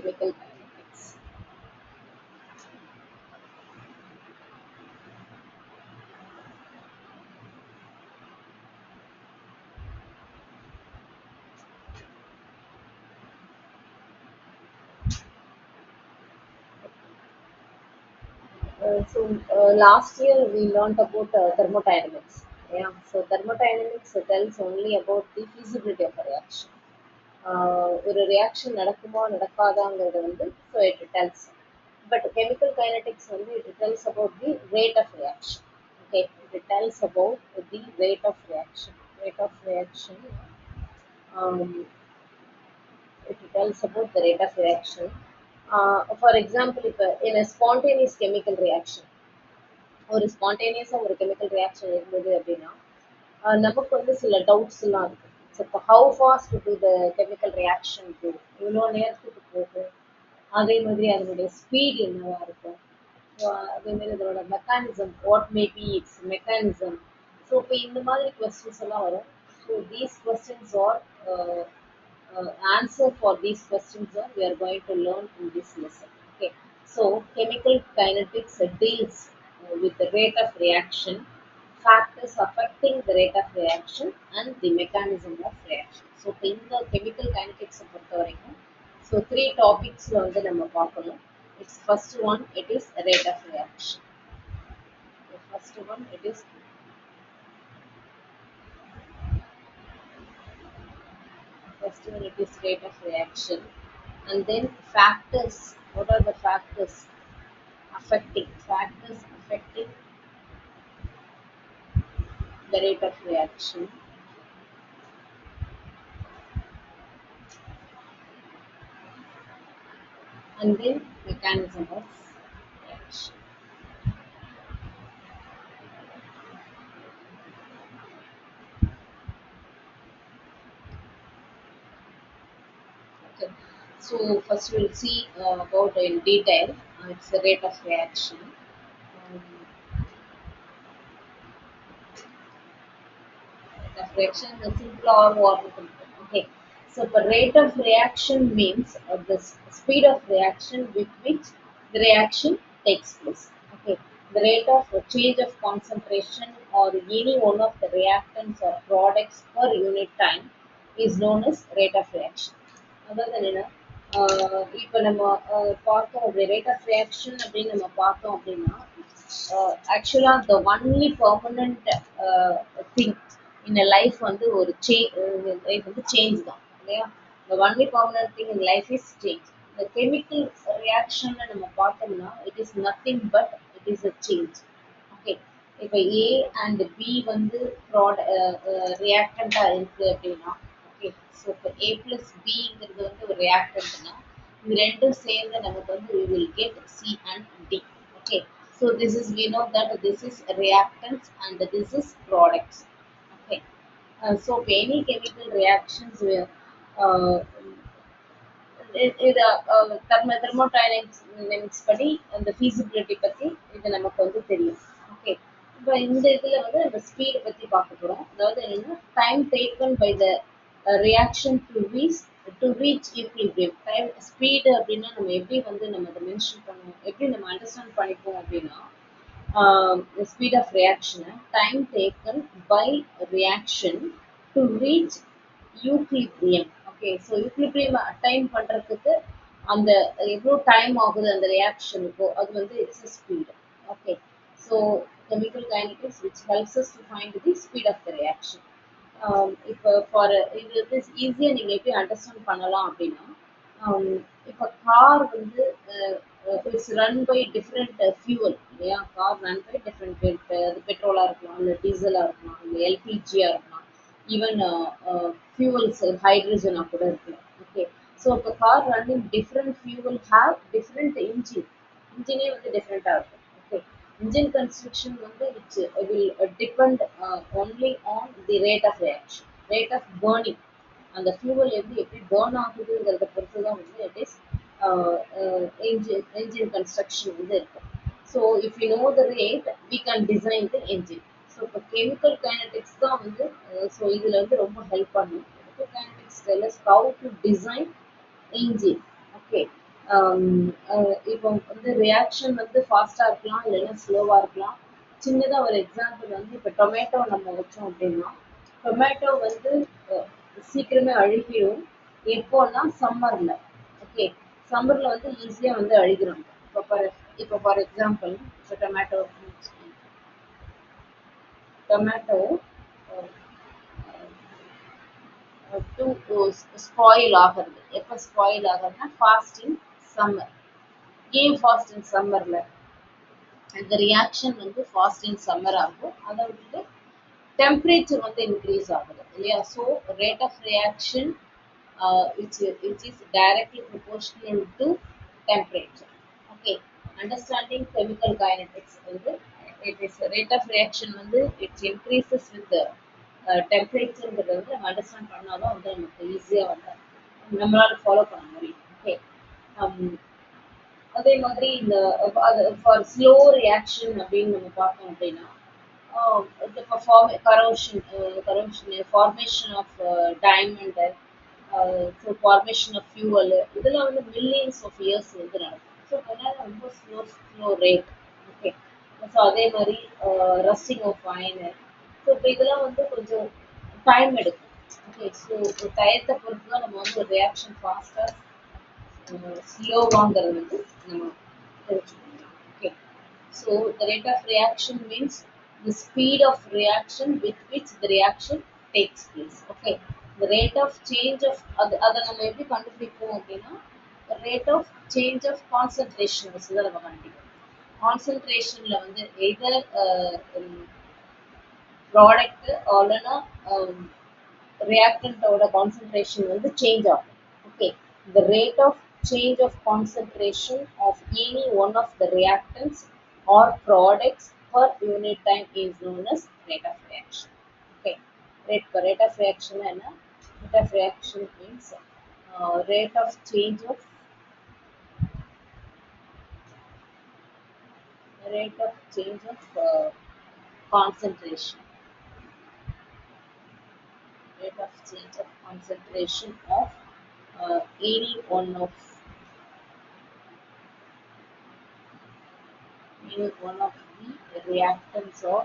chemical kinetics. Last year we learned about thermodynamics. Yeah, so thermodynamics tells only about the feasibility of a reaction. ஒரு reaction நடக்குமா நடக்காதாங்கிறது வந்து so it tells but chemical kinetics வந்து it tells about the rate of reaction okay it tells about the rate of reaction it tells about the rate of reaction. For example, if in a spontaneous chemical reaction, ஒரு ஸ்பான்டேனியஸாக ஒரு chemical reaction இருந்தது அப்படின்னா நமக்கு வந்து சில doubts எல்லாம் இருக்கு so இப்போ how fast to the chemical reaction போகும் இவ்வளோ நேரத்துக்கு போகும் அதே மாதிரி அதனுடைய ஸ்பீட் என்னவா இருக்கும் அதே மாதிரி அதனோட mechanism what maybe it's mechanism so இப்போ இந்த மாதிரி கொஸ்டின்ஸ் எல்லாம் வரும் so these questions are answer for these questions we are going to learn in this lesson. Okay, so chemical kinetics deals with the rate of reaction, factors affecting the rate of reaction, and the mechanism of reaction. So in the chemical kinetics so three topics வந்து நம்ம பார்க்கணும். It's first one, it is rate of reaction. The first one, it is first one, it is rate of reaction, and then factors. What are the factors affecting the rate of reaction? And then mechanism of reaction. Okay. So first we'll see about in detail. It's the rate of reaction. Um, Rate of reaction is simple or water. Okay. So the rate of reaction means the speed of reaction with which the reaction takes place. Okay. The rate of change of concentration or any one of the reactants or products per unit time is known as rate of reaction. அதாவது என்னன்னா இப்போ நம்ம பார்த்தோம் அப்படி rate of reaction அப்படின்னு நம்ம பார்த்தோம் அப்படின்னா ஆக்சுவலாக the only permanent thing in life வந்து ஒரு லைஃப் வந்து சேஞ்ச் தான் இல்லையா the only permanent thing in life is change இந்த கெமிக்கல் ரியாக்ஷன்ல நம்ம பார்த்தோம்னா it is nothing but it is a change okay இப்போ ஏ அண்ட் பி வந்து ரியாக்டண்ட்டாக இருக்கு அப்படின்னா ஓகே ஸோ இப்போ ஏ ப்ளஸ் பிங்கிறது வந்து ஒரு ரியாக்டன்ட்னா இது ரெண்டும் சேர்ந்து நமக்கு வந்து we will get C and D. Okay, so this is we know that this is reactants and this is products. Okay, so any chemical reactions where இது தெர்மோடைனமிக்ஸ் படி அந்த feasibility பற்றி இது நமக்கு வந்து தெரியும் ஓகே இப்போ இந்த இதில் வந்து நம்ம ஸ்பீடை பற்றி பார்க்க போகிறோம் அதாவது என்னென்னா time taken by the reaction to reach equilibrium time speed அப்படின்னா நம்ம எப்படி வந்து நம்ம அதை மென்ஷன் பண்ணுவோம் எப்படி நம்ம அண்டர்ஸ்டாண்ட் பண்ணிப்போம் அப்படின்னா ஸ்பீட் ஆஃப் ரியாக்ஷனை time taken by reaction to reach equilibrium okay so equilibrium attain பண்ணுறதுக்கு அந்த எவ்வளோ டைம் ஆகுது அந்த ரியாக்ஷனுக்கோ அது வந்து it's a speed okay so chemical kinetics which helps us to find the speed of the reaction. இப்போ ஃபார் இது வந்து ஈஸியாக நீங்கள் எப்படி அண்டர்ஸ்டாண்ட் பண்ணலாம் அப்படின்னா இப்போ கார் வந்து it's run by different fuel இல்லையா கார் ரன் பை டிஃப்ரெண்ட் அது பெட்ரோலாக இருக்கலாம் இல்லை டீசலாக இருக்கலாம் இல்லை எல்பிஜியாக இருக்கலாம் ஈவன் ஃபியூவல்ஸ் ஹைட்ரஜனாக கூட இருக்கலாம் ஓகே ஸோ இப்போ car running different fuel have different இன்ஜினே வந்து டிஃப்ரெண்ட்டாக இருக்கும் okay engine construction which will depend only on the rate of reaction, rate of burning. And the fuel எப்படி burn ஆகுதுங்கிறத பொறுத்து தான் வந்து it is engine construction வந்து இருக்கும். So if you know the rate, we can design the engine. So இப்போ chemical kinetics தான் வந்து so இதில் வந்து ரொம்ப ஹெல்ப் பண்ணும் chemical kinetics tell us how to design engine. Okay. இப்போ வந்து ரியாக்ஷன் வந்து ஃபாஸ்டா இருக்கலாம், இல்லைன்னா ஸ்லோவா இருக்கலாம். சின்னதா ஒரு எக்ஸாம்பிள் வந்து இப்போ டொமேட்டோ நம்ம வச்சோம் அப்படின்னா, டொமேட்டோ வந்து சீக்கிரமே அழுகிடும். எப்போன்னா சம்மர்ல. ஓகே. சம்மர்ல வந்து ஈஸியா வந்து அழுகிரும். இப்போ ஃபார் எக்ஸாம்பிள் இப்போ டொமேட்டோ டு ஸ்பாயில் ஆகிறது. எப்போ ஸ்பாயில் ஆகுதுன்னா ஃபாஸ்ட் இன் சம்மர். ஏன் ஃபாஸ்ட் இன் சம்மர்ல? அந்த ரியாக்ஷன் வந்து ஃபாஸ்ட் இன் சம்மர் ஆகும். அதை விட்டுட்டு டெம்பரேச்சர் வந்து இன்க்ரீஸ் ஆகுது இல்லையா? So rate of reaction which is directly proportional to temperature. Okay, understanding chemical kinetics வந்து it is rate of reaction வந்து it increases with the டெம்பரேச்சர்ங்கிறத வந்து நம்ம அண்டர்ஸ்டாண்ட் பண்ணாதான் வந்து நமக்கு ஈஸியாக வந்து நம்மளால ஃபாலோ பண்ண முடியும். ஓகே. அதே மாதிரி இந்த ஃபார் ஸ்லோ ரியாக்ஷன் அப்படின்னு நம்ம பார்த்தோம் அப்படின்னா இப்போ formation of diamond, so formation of fuel, இதெல்லாம் வந்து மில்லியன்ஸ் ஆஃப் இயர்ஸ் வந்து நடக்கும். ஸோ அதனால ரொம்ப ஸ்லோ ரேட். ஓகே. ஸோ அதே மாதிரி ரஸ்டிங் ஆஃப் அயன். ஸோ இப்போ இதெல்லாம் வந்து கொஞ்சம் டைம் எடுக்கும். ஓகே. ஸோ டயத்தை பொறுத்து தான் நம்ம வந்து ரியாக்ஷன் ஃபாஸ்ட்டாக ஸ்லோவாங்கிறது வந்து நம்ம தெரிஞ்சுக்கணும். Okay. So the rate of reaction means the speed of reaction with which the reaction takes place. Okay. The rate of change of அதை நம்ம எப்படி கண்டுபிடிப்போம் அப்படின்னா rate of change of concentration வச்சு தான் நம்ம கண்டுபிடிப்போம். கான்சன்ட்ரேஷன்ல வந்து எதர் ப்ராடக்ட் இல்லைன்னா reactant-ஓட concentration வந்து change ஆகும். Okay. The rate of change of concentration of any one of the reactants or products per unit time is known as rate of reaction. Okay. Rate of reaction என்ன? Rate of reaction means rate of change of concentration. Rate of change of concentration of any one of the reactants or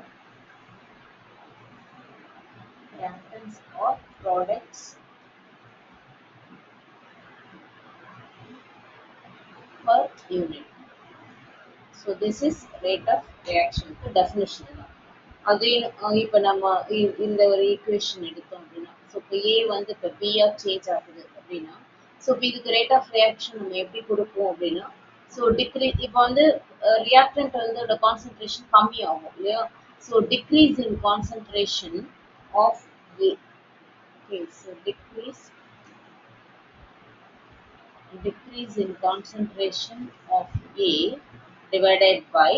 products per unit. So this is rate of reaction definition. அதே இப்போ நம்ம இந்த ஒரு equation எடுத்தோம் அப்படின்னா, so இப்போ ஏ வந்து இப்போ பிஆ சேஞ்ச் ஆகுது அப்படின்னா, ஸோ இப்போ இதுக்கு ரேட் ஆஃப் ரியாக்ஷன் நம்ம எப்படி கொடுப்போம் அப்படின்னா, ஸோ இப்போ வந்து ரியாக்டன்ட் வந்து கான்சன்ட்ரேஷன் கம்மி ஆகும் இல்லையா? So decrease in concentration of A. Okay. So decrease in concentration of A divided by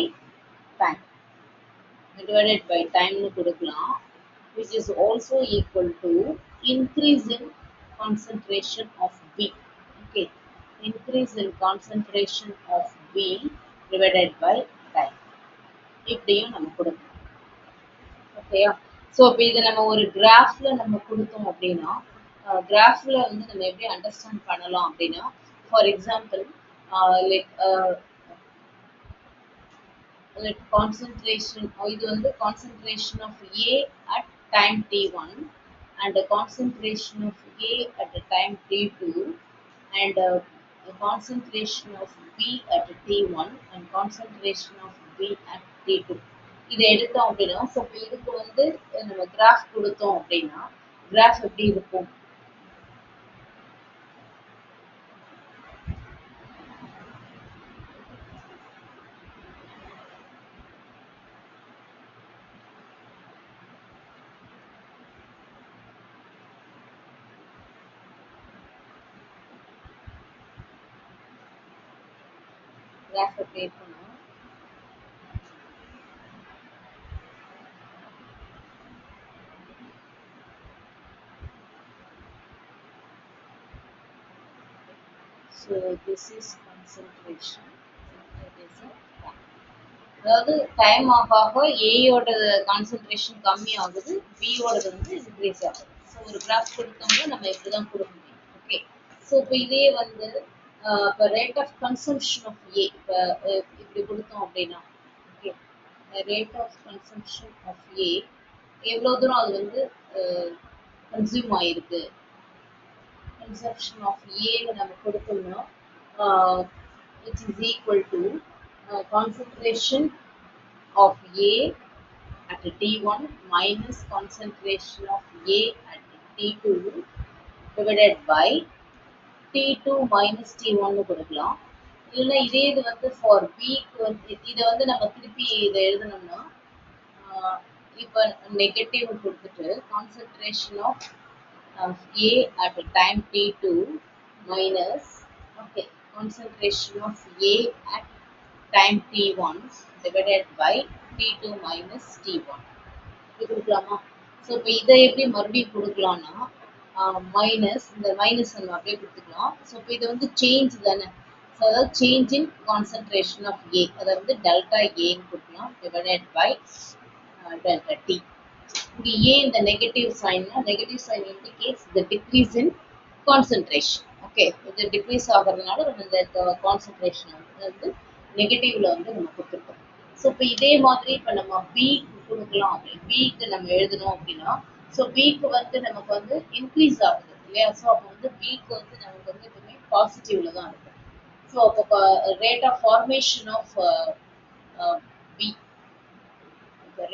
time. Divided by time னு கொடுக்கலாம், which is also equal to increase in concentration of B. Okay. Increase in concentration of B divided by time. இப்படியும் நம்ம கொடுக்கலாம். ஓகேயா? So இப்போ இதை நம்ம ஒரு கிராஃப்ல நம்ம கொடுத்தோம் அப்படின்னா, கிராஃப்ல வந்து நம்ம எப்படி அண்டர்ஸ்டாண்ட் பண்ணலாம் அப்படின்னா, ஃபார் எக்ஸாம்பிள் லைக் concentration, இது வந்து concentration of A at time t1 and the concentration of A at the time t2 and concentration of B at t1 and concentration of B at t2. இதை எடுத்தோம் அப்படின்னா, so இப்போ இதுக்கு வந்து நம்ம graph கொடுத்தோம் அப்படின்னா கிராஃப் எப்படி இருக்கும்? கிராஃப் எப்படி இருக்கணும்? So this is concentration. That is a time. அதாவது டைம் ஆக ஏயோட கான்சன்ட்ரேஷன் கம்மி ஆகுது, பியோடது வந்து இன்க்ரீஸ் ஆகுது. ஸோ ஒரு கிராஃப் கொடுத்தோம்னா நம்ம இப்படி தான் கொடுக்க முடியும். ஓகே. ஸோ இப்போ இதே வந்து இப்போ rate of consumption of A இப்போ இப்படி கொடுத்தோம் அப்படின்னா okay rate of consumption of A எவ்வளோ தூரம் அது வந்து கன்சியூம் ஆயிருக்கு கன்சம்ஷன் ஆஃப் ஏன்னு நம்ம கொடுத்தோம்னா it is equal to concentration of A at T1 minus concentration of A at T2 divided by T2 minus T1 கொடுக்கலாம் இல்லைன்னா இதே இது வந்து for B க்கு வந்து இதை வந்து நம்ம திருப்பி இதை எழுதணும்னா இப்போ நெகட்டிவ் கொடுத்துட்டு concentration of A at time T2 minus okay concentration of A at time T1 divided by T2 minus T1 இப்படி கொடுக்கலாமா ஸோ இப்போ இதை எப்படி மறுபடியும் கொடுக்கலாம்னா மைனஸ் இந்த மைனஸ் நம்ம அப்படியே கொடுத்துக்கலாம் ஸோ இப்போ இது வந்து சேஞ்ச் தானே ஸோ அதாவது சேஞ்ச் இன் கான்சன்ட்ரேஷன் ஆஃப் ஏ அதை வந்து டெல்டா ஏன்னு கொடுக்கலாம் டிவைடட் பை டெல்டா டி இங்கே ஏ இந்த நெகட்டிவ் சைன்னா negative sign indicates the decrease in concentration okay இது டிக்ரீஸ் ஆகிறதுனால நம்ம இந்த கான்சன்ட்ரேஷன் வந்து நெகட்டிவ்ல வந்து நம்ம கொடுத்துருக்கோம் ஸோ இப்போ இதே மாதிரி இப்போ நம்ம பிக்கு கொடுக்கலாம் அப்படின்னு பிக்கு நம்ம எழுதணும் அப்படின்னா ஸோ பிக்கு வந்து நமக்கு வந்து இன்க்ரீஸ் ஆகுது இல்லையா ஸோ அப்போ வந்து பிக்கு வந்து நமக்கு வந்து எப்பவுமே பாசிட்டிவ்ல தான் இருக்கும் ஸோ அப்போ rate of formation of B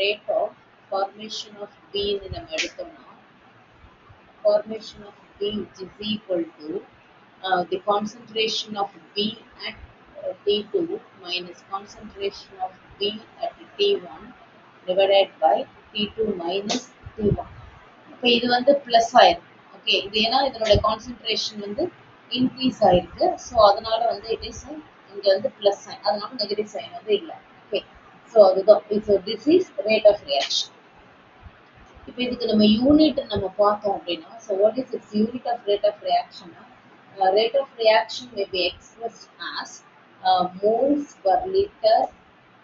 rate of formation of B ன்னு நம்ம எடுத்தோம்னா formation of B which is equal to the concentration of B at T2 minus concentration of B at T1 divided by T2 minus T1 இப்போ இது வந்து plus ஆயிருக்கு okay இது ஏன்னா இதனோட கான்சென்ட்ரேஷன் வந்து இன்க்ரீஸ் ஆயிருக்கு ஸோ அதனால வந்து இட் இஸ் இங்கே வந்து ப்ளஸ் சைன் அதனால நெகட்டிவ் சைன் வந்து இல்லை ஓகே ஸோ அதுதான் so this is rate of reaction இப்போ இதுக்கு நம்ம யூனிட் நம்ம பார்த்தோம் அப்படின்னா so what is its unit of rate of reaction rate of reaction may be expressed as moles per liter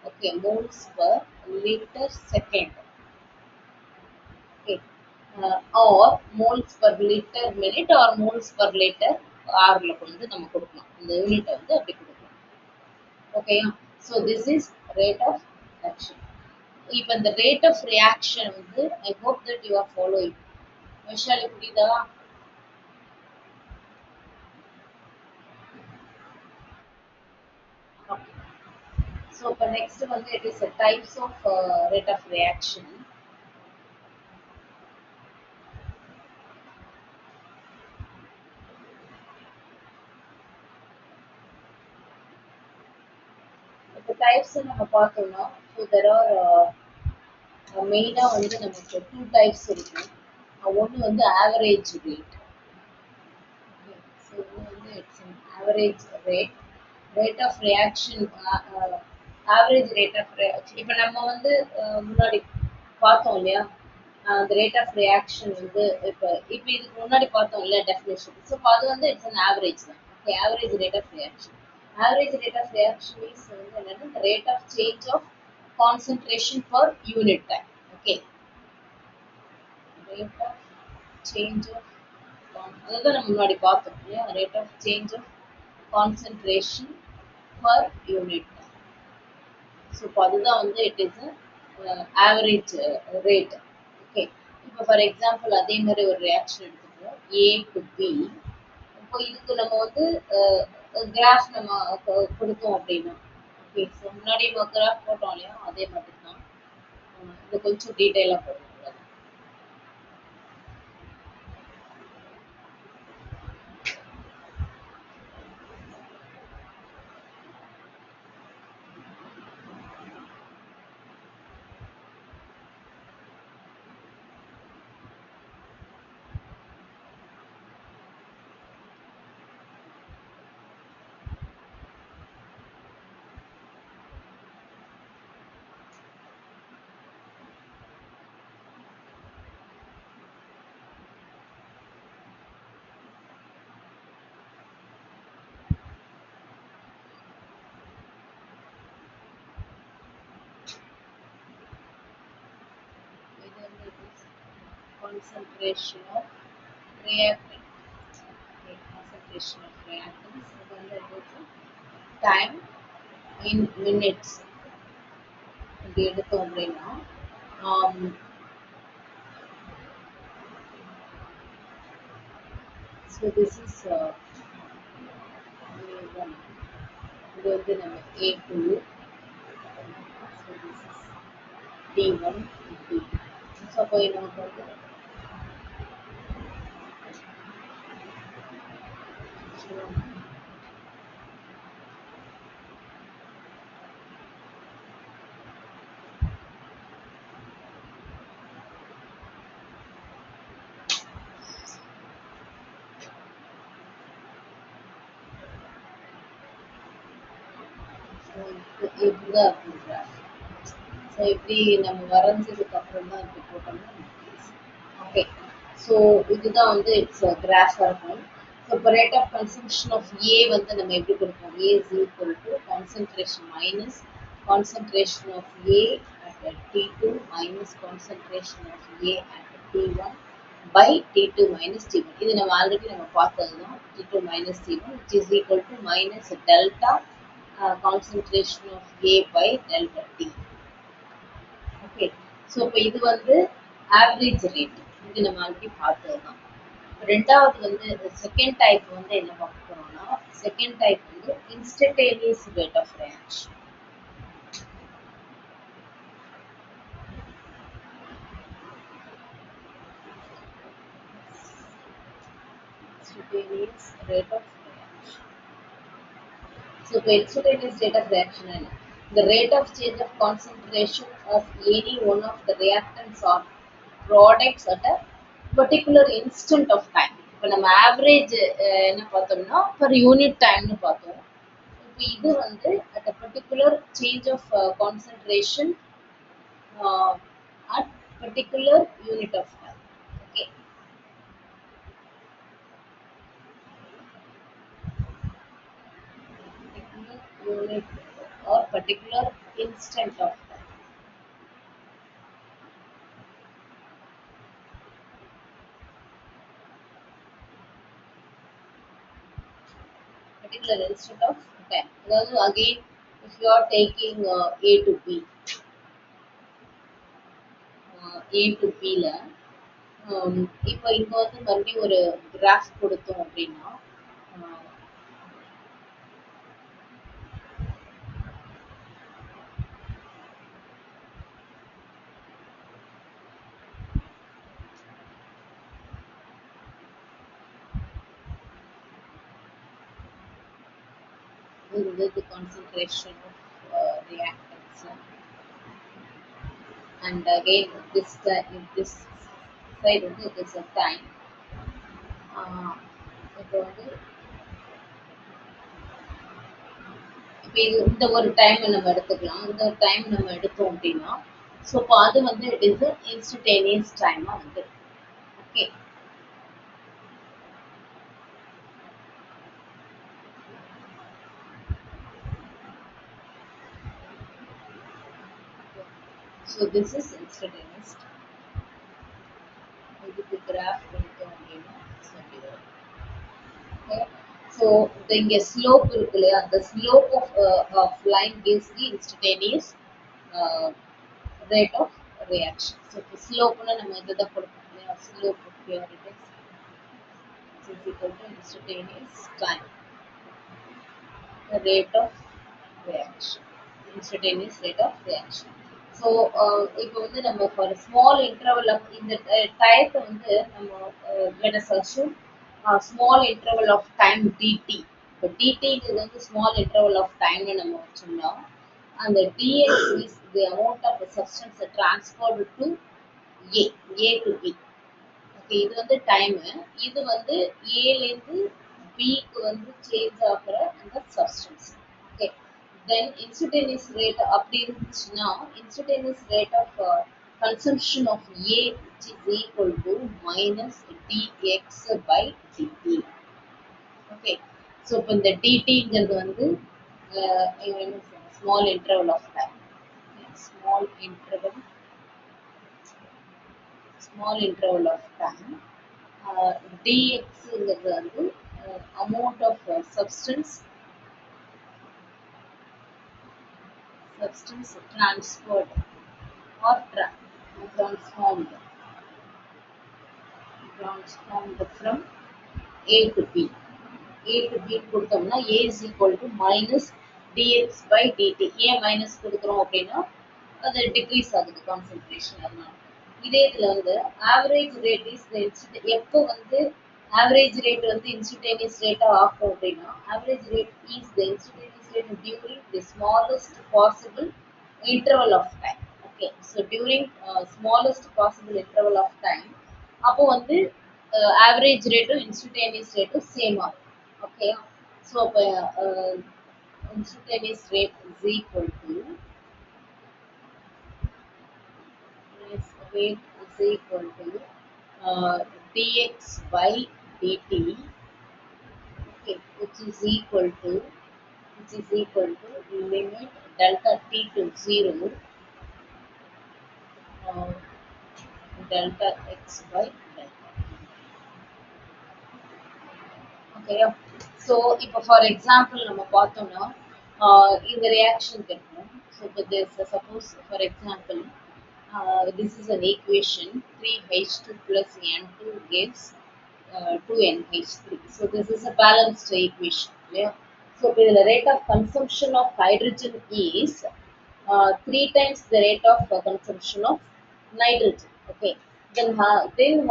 okay moles per liter second okay or moles per liter minute or moles per liter hourல வந்து நம்ம கொடுக்கலாம் இந்த யூனிட்டை வந்து அப்படி கொடுக்கலாம் ஓகேயா so this is rate of reaction இப்போ இந்த ரேட் ஆஃப் ரியாக்ஷன் வந்து I hope that you are following Vishali புரியுதா so for next one it is a types of rate of reaction the types நம்ம பார்த்தோம்னா so there are மெயினா வந்து நமக்கு two types இருக்கு ஒன்று வந்து average rate so வந்து it's an average rate of reaction average rate of reaction இப்போ நம்ம வந்து முன்னாடி பார்த்தோம் இல்லையா the rate of reaction வந்து இப்போ இதுக்கு முன்னாடி பார்த்தோம் இல்லையா definition ஸோ அது வந்து it's an average தான் okay average rate of reaction average rate of reaction is வந்து என்னன்னா rate of change of concentration per unit time okay rate of change of அதுதான் நம்ம முன்னாடி பார்த்தோம் இல்லையா rate of change of concentration per unit time so இப்போ அதுதான் வந்து it is a average rate okay இப்போ ஃபார் எக்ஸாம்பிள் அதே மாதிரி ஒரு ரியாக்ஷன் எடுத்துப்போம் A to B இப்போ இதுக்கு நம்ம வந்து கிராஃப் நம்ம கொடுத்தோம் அப்படின்னா ஓகே ஸோ முன்னாடி நம்ம கிராஃப் போட்டோம் இல்லையா அதே மாதிரி தான் இது கொஞ்சம் டீட்டெயிலாக போடுவோம் concentration of reactant okay concentration of reactants time in minutes இப்படி எடுத்தோம் அப்படின்னா so this is A1 இது வந்து நம்ம A2 so this is D1 D2 so அப்போ நமக்கு வந்து இப்படிதான் இருக்கும் கிராஃப் ஸோ இப்படி நம்ம வரைஞ்சதுக்கு அப்புறம் தான் இப்படி போட்டோம்னா ஓகே ஸோ இதுதான் வந்து இட்ஸ் கிராஃபாக இருக்கும் ஸோ இப்போ rate of consumption of A வந்து நம்ம எப்படி கொடுப்போம் A is equal to concentration minus concentration of A at T2 minus concentration of A at T1 by T2 minus T1 இது நம்ம ஆல்ரெடி நம்ம பார்த்தது தான் T2 minus T1 which is equal to minus delta concentration of A by delta T. Okay. So இப்போ இது வந்து average rate இது நம்ம ஆல்ரெடி பார்த்தது தான் ரெண்டாவது வந்து செகண்ட் டைப் வந்து என்ன பார்க்க போறோம்னா செகண்ட் டைப் வந்து instantaneous rate of reaction. Instantaneous rate of reaction. So the instantaneous rate of reaction is the rate of change of concentration of any one of the reactants or products at a particular instant of time. இப்போ நம்ம average என்ன பார்த்தோம்னா per unit டைம்னு பார்த்தோம் இப்போ இது வந்து at a particular change of concentration at particular unit of time. Okay. Unit or particular instant of time. Particular instant of time. Again, if you are taking A to B, A to B ல இப்போ இங்க வந்து மறுபடியும் ஒரு graph கொடுத்தோம் அப்படின்னா the concentration of reactants and again this side வந்து it is a time இப்போ வந்து இப்போ இது இந்த ஒரு டைம் நம்ம எடுத்துக்கலாம் இந்த ஒரு டைம் நம்ம எடுத்தோம் அப்படின்னா ஸோ இப்போ அது வந்து இட் இஸ் இன்ஸ்டன்டேனியஸ் டைமாக வந்து okay so this is instantaneous இதுக்கு கிராஃப் கொடுத்தோம் அப்படின்னா okay so இங்க ஸ்லோப் இருக்கு இல்லையா அந்த slope of line gives the instantaneous rate of reaction so ஸ்லோப்னா நம்ம இதுதான் கொடுப்போம் இல்லையா slope here it is equal to instantaneous time the rate of reaction instantaneous rate of reaction so இப்போ வந்து நம்ம for a small interval of இந்த டயத்தை வந்து நம்ம let us assume small interval of time dt இப்போ dt ங்கிறது வந்து small interval of time னு நம்ம வச்சோம்னா அந்த dx is the amount of the substance transferred to a to b okay இது வந்து டைம் இது வந்து a ல இருந்து b க்கு வந்து சேஞ்ச் ஆகுற அந்த substance okay then instantaneous rate அப்படி இருந்துச்சுன்னா instantaneous rate of consumption of A which is equal to minus dx by dt okay so இப்போ இந்த dt ங்கிறது வந்து small interval of time small interval of time dx ங்கிறது வந்து amount of substance substance transferred or transformed from A to B. A to B கொடுத்தோம்னா A is equal to minus dx by dt. ஏன் minus கொடுக்குறோம் அப்படின்னா அது degrees ஆகுது concentration அதனால. இதே இதுல வந்து ஆவரேஜ் ரேட் இஸ் எப்போ வந்து ஆவரேஜ் ரேட் வந்து இன்ஸ்டன்டேனியஸ் ரேட்டா ஆகும் அப்படின்னா average rate is the instantaneous rate during the smallest possible interval of time. Okay, so during smallest possible interval of time அப்போ வந்து ஆவரேஜ் ரேட்டும் இன்ஸ்டன்டேனியஸ் ரேட்டும் சேம் ஆகும். ஓகே, ஸோ அப்போ instantaneous rate is equal to dx by dt, okay, which is equal to limit delta t to 0 uh, delta x by delta. Okay, so இப்போ for example நம்ம பார்த்தோம்னா இந்த reaction கிடைக்கும். So this suppose for example this is an equation 3H2 plus N2 gives 2NH3. So this is a balanced equation. Yeah? So the rate of consumption of hydrogen is 3 times the rate of consumption of nitrogen. Okay. Then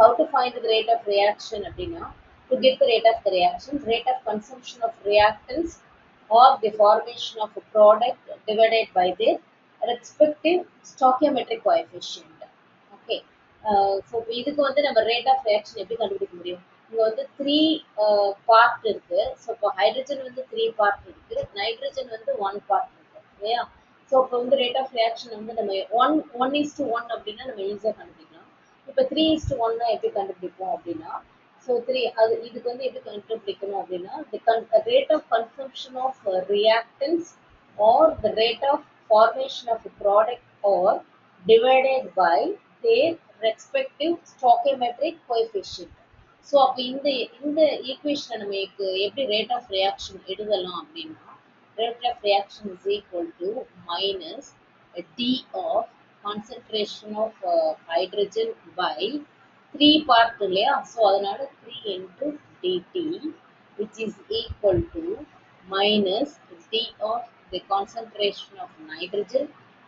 how to find the rate of reaction? Abdina? To get the rate of the reaction, rate of consumption of reactants or the formation of a product divided by their respective stoichiometric coefficient. Okay. So இதுக்கு வந்து நம்ம rate of reaction எப்படி கண்டுபிடிக்க முடியும்? இங்கே வந்து three part இருக்கு. So இப்போ ஹைட்ரஜன் வந்து த்ரீ பார்ட் இருக்கு, நைட்ரஜன் வந்து ஒன் பார்ட் இருக்கு இல்லையா? ஸோ இப்போ வந்து ரேட் ஆஃப் ரியாக்ஷன் வந்து நம்ம ஒன் அப்படின்னா நம்ம ஈஸியாக கண்டுபிடிக்கலாம். இப்போ 3:1 எப்படி கண்டுபிடிப்போம் அப்படின்னா, ஸோ இதுக்கு வந்து எப்படி கண்டுபிடிக்கணும் அப்படின்னா the rate of consumption of reactants or the rate of formation of a product or divided by their respective stoichiometric coefficient. So அப்போ இந்த ஈக்குவேஷனை நமக்கு எப்படி ரேட் ஆஃப் ரியாக்ஷன் எழுதலாம் அப்படின்னா, rate of reaction is equal to minus d of concentration of hydrogen by 3 part இல்லையா? So அதனால 3 into dt which is equal to minus d of the concentration of nitrogen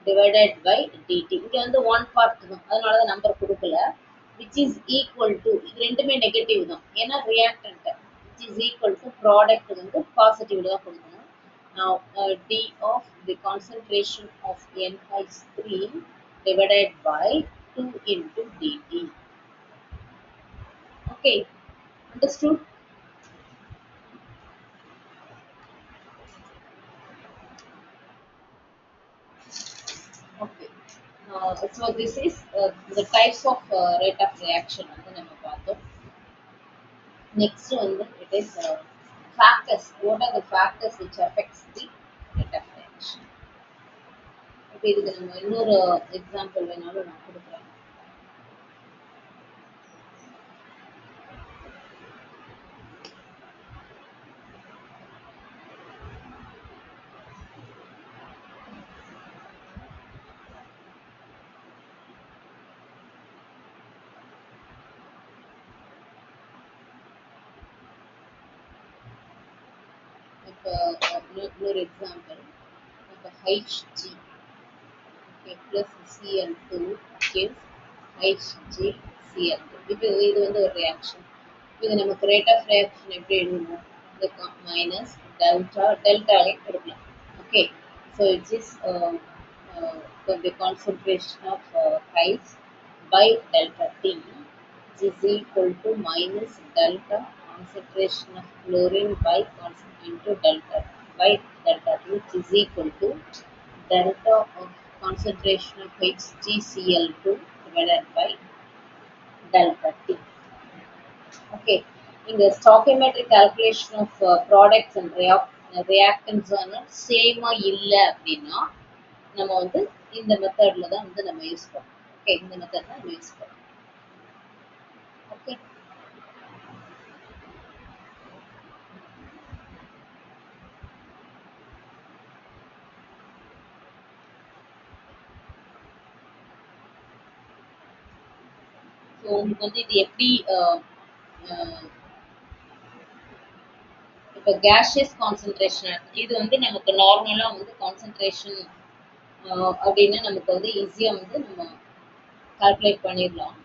divided by dt. இங்க வந்து 1 part தான், அதனால தான் number கொடுக்கல. which is equal to, இது ரெண்டுமே நெகட்டிவ் தான் ஏன்னா reactant, which is equal to product வந்து பாசிட்டிவ் தான் கொடுக்கணும். Now d of the concentration of NH3 divided by 2 into dt. Okay, understood? Okay. So this is the types of rate of reaction வந்து நம்ம பார்த்தோம். Next வந்து it is factors. What are the factors which affects the rate of reaction? இப்போ இதுக்கு நம்ம இன்னொரு example வேணாலும் நான் கொடுக்குறேன். இப்போ இன்னொரு எக்ஸாம்பிள், இப்போ Hg okay, plus Cl2 gives HgCl2. இப்போ இது வந்து ஒரு ரியாக்ஷன். இது நமக்கு ரேட் ஆஃப் ரியாக்ஷன் எப்படி எழுதணும்? இந்த மைனஸ் டெல்டாலே கொடுக்கலாம். Okay, so it's is the concentration of H by delta T is equal to minus delta concentration of chlorine by into delta by delta T, which is equal to delta of concentration of HgCl2 divided by delta T. Okay, இந்த stoichiometric calculation of products and reactants வந்து சேமா இல்லை அப்படின்னா நம்ம வந்து இந்த மெத்தட்ல தான் வந்து நம்ம யூஸ் பண்ணோம். ஓகே, இந்த மெத்தட் தான் நம்ம யூஸ் பண்ணோம். ஓகே, ஸோ உங்களுக்கு வந்து இது எப்படி இப்போ கேஷியஸ் கான்சன்ட்ரேஷன் இது வந்து நமக்கு நார்மலாக வந்து கான்சன்ட்ரேஷன் அப்படின்னா நமக்கு வந்து ஈஸியாக வந்து நம்ம கால்குலேட் பண்ணிடலாம்.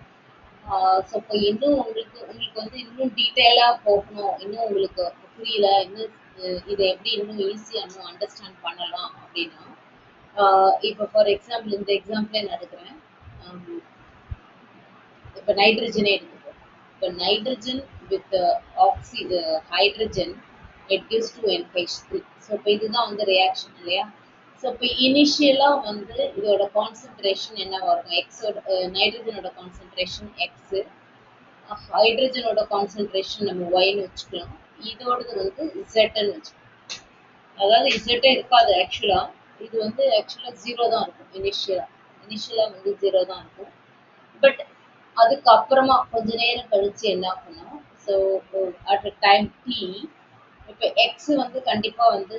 ஸோ இப்போ இன்னும் உங்களுக்கு வந்து இன்னும் டீட்டெயிலாக போகணும், இன்னும் உங்களுக்கு புரியல, இன்னும் இதை எப்படி இன்னும் ஈஸியாக இன்னும் அண்டர்ஸ்டாண்ட் பண்ணலாம் அப்படின்னா, இப்போ ஃபார் எக்ஸாம்பிள் இந்த எக்ஸாம்பிளே நான் எடுக்கிறேன். இப்போ நைட்ரஜனே எடுத்துப்போம். இப்போ nitrogen with oxy hydrogen it gives to NH3. So இப்போ இதுதான் வந்து ரியாக்ஷன் இல்லையா? ஸோ இப்போ இனிஷியலாக வந்து இதோட கான்சன்ட்ரேஷன் என்னவா இருக்கும்? எக்ஸோட நைட்ரஜனோட கான்சன்ட்ரேஷன் எக்ஸு, ஹைட்ரஜனோட கான்சன்ட்ரேஷன் நம்ம ஒய்னு வச்சுக்கலாம். இதோடது வந்து இசட்னு வச்சுக்கலாம். அதாவது இசட்டே இருக்காது ஆக்சுவலாக. இது வந்து ஆக்சுவலாக ஜீரோ தான் இருக்கும் இனிஷியலாக வந்து ஜீரோ தான் இருக்கும். பட் அதுக்கப்புறமா கொஞ்ச நேரம் கழிச்சு என்ன ஆகும்னா, ஸோ அட் டைம் டி இப்போ எக்ஸ் வந்து கண்டிப்பாக வந்து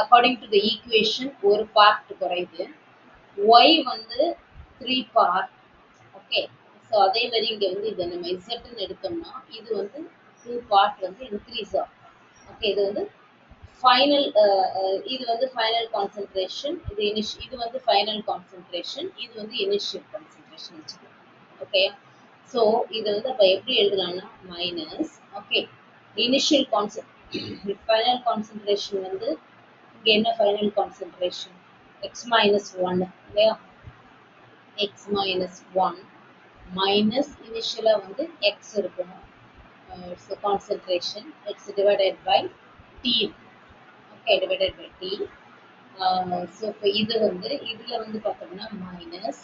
அக்கார்டிங் டு த ஈக்குவேஷன் ஒரு பார்ட் குறையுது, ஒய் வந்து 3 பார்ட். ஓகே, ஸோ அதே மாதிரி இங்கே வந்து இதை நம்ம இசட்னு எடுத்தோம்னா இது வந்து 2 பார்ட் வந்து இன்க்ரீஸ் ஆகும். ஓகே, இது வந்து ஃபைனல் இது வந்து ஃபைனல் கான்சன்ட்ரேஷன், இது வந்து ஃபைனல் கான்சன்ட்ரேஷன், இது வந்து இனிஷியல் கான்சன்ட்ரேஷன் வச்சுக்கலாம். ஓகே, ஸோ இதை வந்து அப்போ எப்படி எழுதலாம்னா minus, okay, initial final concentration வந்து இங்கே என்ன final concentration x minus one இல்லையா? எக்ஸ் மைனஸ் ஒன் மைனஸ் இனிஷியலாக வந்து எக்ஸ் இருக்கணும். So concentration x divided by t, okay, divided by t. So இப்போ இது வந்து இதில் வந்து பார்த்தோம்னா மைனஸ்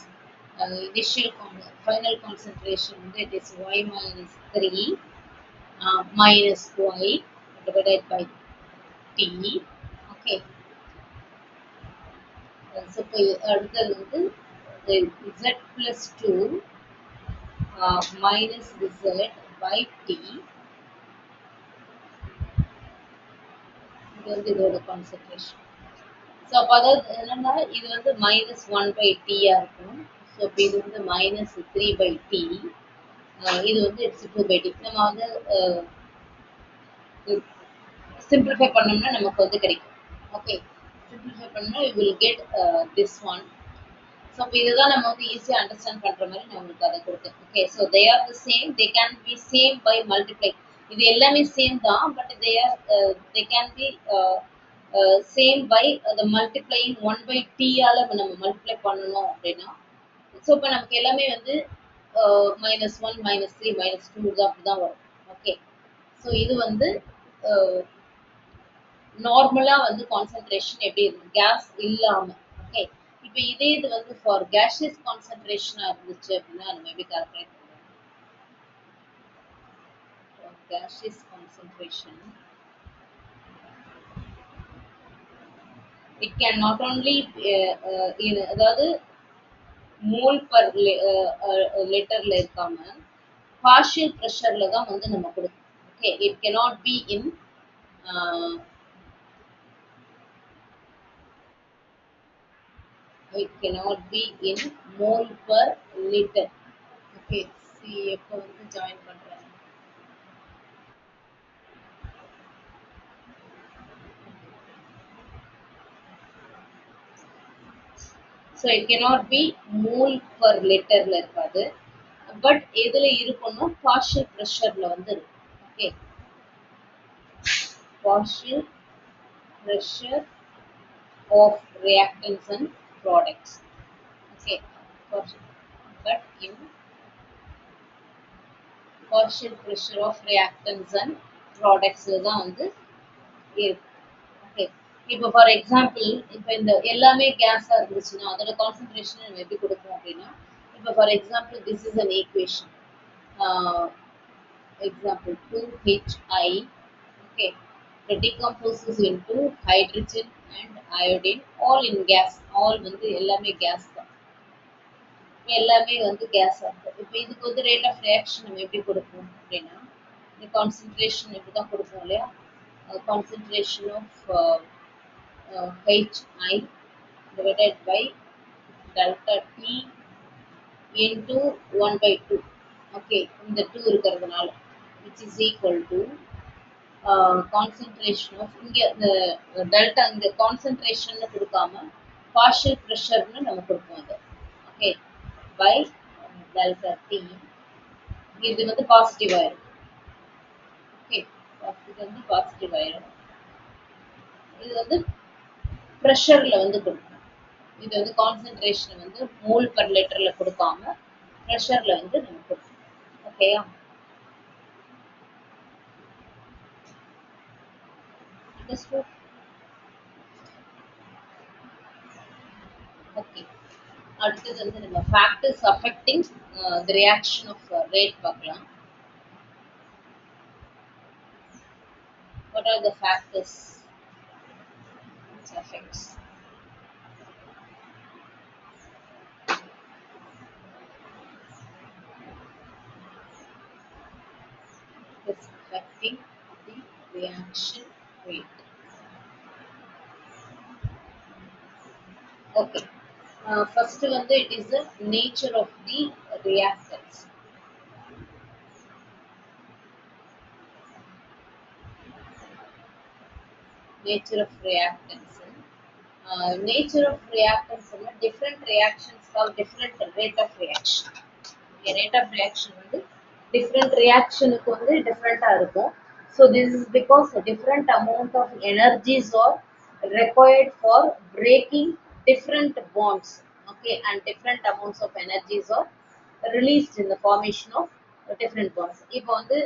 இனிஷியல் ஃபைனல் கான்சன்ட்ரேஷன் வந்து it is y minus 3 minus y divided by t. Okay, so அடுத்தது வந்து z plus 2 minus z by t. இது வந்து இதோட கான்சன்ட்ரேஷன். ஸோ அப்போ அதாவது என்னன்னா இது வந்து மைனஸ் 1 பை டீயாக இருக்கும். ஸோ இப்போ இது வந்து மைனஸ் 3 பை டி, இது வந்து இட்ஸ் 2 பை டி. நம்ம வந்து சிம்பிளிஃபை பண்ணோம்னா நமக்கு வந்து கிடைக்கும். ஓகே, சிம்பிளிஃபை பண்ணா you will get this one. So இப்போ இதுதான் நம்ம வந்து ஈஸியாக அண்டர்ஸ்டாண்ட் பண்ணுற மாதிரி நான் உங்களுக்கு அதை கொடுத்தேன். Okay, so they are the same, they can be same by multiply. இது எல்லாமே சேம் தான், but they can be same by the multiplying 1 by டீயால் நம்ம மல்டிப்ளை பண்ணணும் அப்படின்னா. ஸோ இப்போ நமக்கு எல்லாமே வந்து -1 -3 -2 தான் அப்படி தான் வரும். ஓகே, ஸோ இது வந்து நார்மலா வந்து கான்சன்ட்ரேஷன் எப்படி இருக்கும் கேஸ் இல்லாம. ஓகே, இப்போ இதே இது வந்து ஃபார் கேஷியஸ் கான்சன்ட்ரேஷனா இருந்துச்சு அப்படின்னா நம்ம எப்படி கால்குலேட் பண்ணுவோம்? Gaseous concentration it can not only அதாவது மோல் பர் லிட்டர்ல இருக்காம பார்ஷியல் ப்ரெஷர்ல தான் வந்து நம்ம கொடுக்கணும். Okay, it cannot be in it cannot be in mole per liter. Okay, see எப்போ வந்து ஜாயின் பண்றேன். So it cannot be mole per literல இருக்காது, பட் எதுல இருக்கும்னா பார்ஷியல் ப்ரெஷர்ல வந்து இருக்கும். Okay, partial pressure of reactants and products. Okay, but in partial pressure of reactants and products தான் வந்து இருக்கு. ஓகே, இப்போ ஃபார் எக்ஸாம்பிள் இப்போ இந்த எல்லாமே கேஸாக இருந்துச்சுன்னா அதோட கான்சன்ட்ரேஷன் நம்ம எப்படி கொடுப்போம் அப்படின்னா, இப்போ for example this is an equation. example 2HI, okay, that decomposes into hydrogen and iodine, all in gas, all வந்து எல்லாமே கேஸ் தான், எல்லாமே வந்து கேஸ் ஆகும். இப்போ இதுக்கு வந்து ரேட் ஆஃப் ரியாக்ஷன் நம்ம எப்படி கொடுப்போம் அப்படின்னா, இந்த கான்சன்ட்ரேஷன் இப்படி தான் கொடுப்போம் இல்லையா? Concentration of HI divided by delta T into 1 by 2. Okay, இந்த 2 இருக்கிறதுனால which is equal to concentration of இங்க இந்த டெல்டா இந்த concentration கொடுக்காம partial pressure ன்னு நம்ம கொடுப்போம் அது. Okay, by delta T. இது வந்து பாசிட்டிவ் ஆயிரும். ஓகே, இது வந்து பாசிட்டிவ் ஆயிரும். இது வந்து ப்ரெஷர்ல வந்து கொடுக்கும். இது வந்து கான்சென்ட்ரேஷன் வந்து மோல் பர் லிட்டர்ல கொடுக்காம ப்ரெஷர்ல வந்து நம்ம கொடுக்கும். ஓகேயா? அண்டர்ஸ்டுட்? ஓகே. அடுத்தது வந்து நம்ம factors affecting the reaction of rate பார்க்கலாம். What are the factors which affects? Is affecting the reaction rate. Okay. First வந்து it is the nature of the reactants. Nature of reactants. Nature of reactants different reactions have different rate of reaction. Rate of reaction வந்து different reactionக்கு வந்து different இருக்கும். So this is because a different amount of energies are required for breaking different bonds. Okay, and different amounts of energies are released in the formation of different bonds. இப்போ வந்து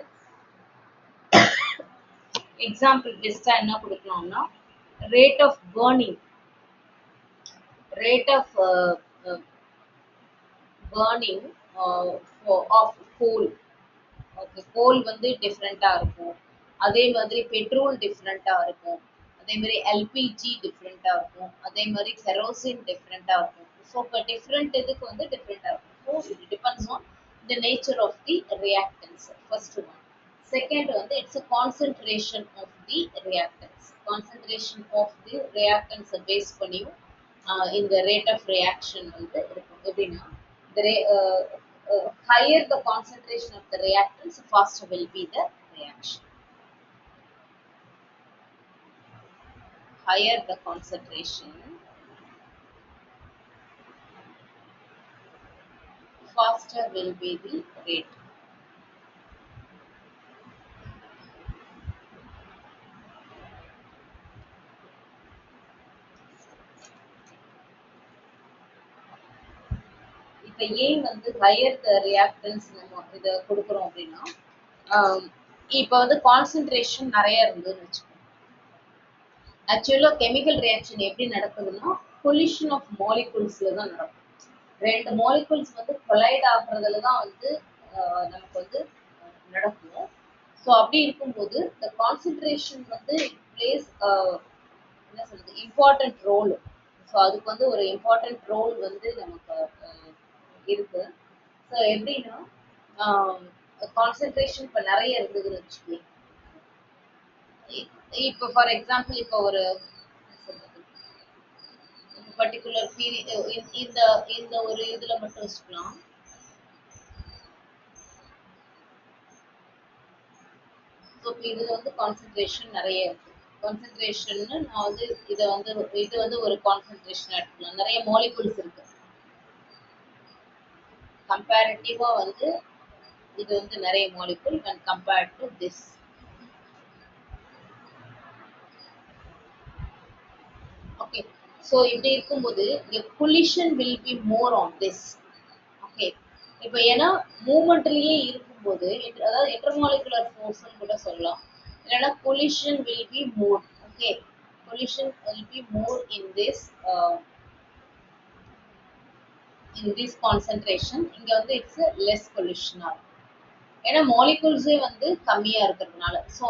example பெஸ்டா என்ன கொடுக்கலாம்னா rate of burning, rate of burning of coal. Okay, coal வந்து டிஃப்ரெண்ட்டாக இருக்கும். அதே மாதிரி பெட்ரோல் டிஃப்ரெண்ட்டாக இருக்கும். அதே மாதிரி எல்பிஜி டிஃப்ரெண்ட்டாக இருக்கும். அதே மாதிரி கெரோசின் டிஃப்ரெண்ட்டாக இருக்கும். ஸோ இப்போ டிஃப்ரெண்ட் இதுக்கு வந்து டிஃப்ரெண்ட்டாக இருக்கும். So it depends on the nature of the reactants. First one. Second வந்து it's a concentration of the reactants. Concentration of the ரியாக்டன்ஸை பேஸ் பண்ணியும் இந்த ரேட் ஆஃப் ரியாக்ஷன் வந்து இருக்கும். எப்படின்னா higher the concentration of the reactants, faster will be the reaction. Higher the concentration, faster will be the rate. இப்போ ஏன் வந்து higher the reactants நம்ம இதை கொடுக்குறோம் அப்படின்னா இப்போ வந்து கான்சென்ட்ரேஷன் நிறைய இருந்ததுன்னு வச்சுக்கோங்க. ஆக்சுவலாக கெமிக்கல் ரியாக்ஷன் எப்படி நடக்குதுன்னா கொலிஷன் ஆஃப் மாலிகுல்ஸ்ல தான் நடக்கும். ரெண்டு மாலிகுல்ஸ் வந்து கொலைட் ஆகுறதுல தான் வந்து நமக்கு வந்து நடக்கும். ஸோ அப்படி இருக்கும்போது இந்த கான்சென்ட்ரேஷன் வந்து இட் பிளேஸ் என்ன சொல்றது இம்பார்ட்டன்ட் ரோல். ஸோ அதுக்கு வந்து ஒரு இம்பார்ட்டன்ட் ரோல் வந்து நமக்கு இருக்கு. ஸோ எப்படின்னா கான்சென்ட்ரேஷன் இப்போ நிறைய இருந்ததுன்னு வச்சுக்கோங்க. இப்போ ஃபார் எக்ஸாம்பிள் இப்போ ஒரு பர்டிகுலர் பீரியட் இந்த இந்த ஒரு இதுல மட்டும் வச்சுக்கலாம். ஸோ இதுல வந்து கான்சென்ட்ரேஷன் நிறைய இருக்கு. கான்சென்ட்ரேஷன் நான் வந்து இதை வந்து இது வந்து ஒரு கான்சென்ட்ரேஷன் எடுத்துக்கலாம். நிறைய மாலிகுல்ஸ் இருக்கு. கம்பேரிட்டிவா வந்து இது வந்து நிறைய molecule when compared to this. Okay, so இப்படி இருக்கும்போது இங்க collision will be more on this. Okay, இப்போ ஏன்னா மூமெண்ட்லயே இருக்கும்போது அதாவது இன்டர்மாலிகுலர் ஃபோர்ஸ்னு கூட சொல்லலாம். இல்லைன்னா collision will be more. Okay, collision will be more in this concentration. இங்க வந்து இட்ஸ் less collision ஆகும். ஏன்னா மாலிகுல்ஸே வந்து கம்மியா இருக்கிறதுனால. ஸோ